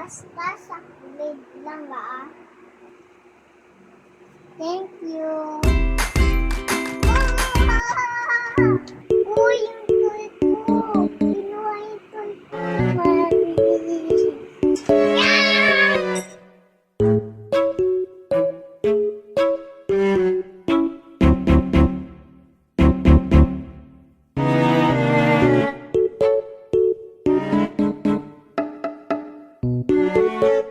basta sa grade lang ah. Thank you. Uy, yung toy ko. Kinuha yung toy ko. Yeah!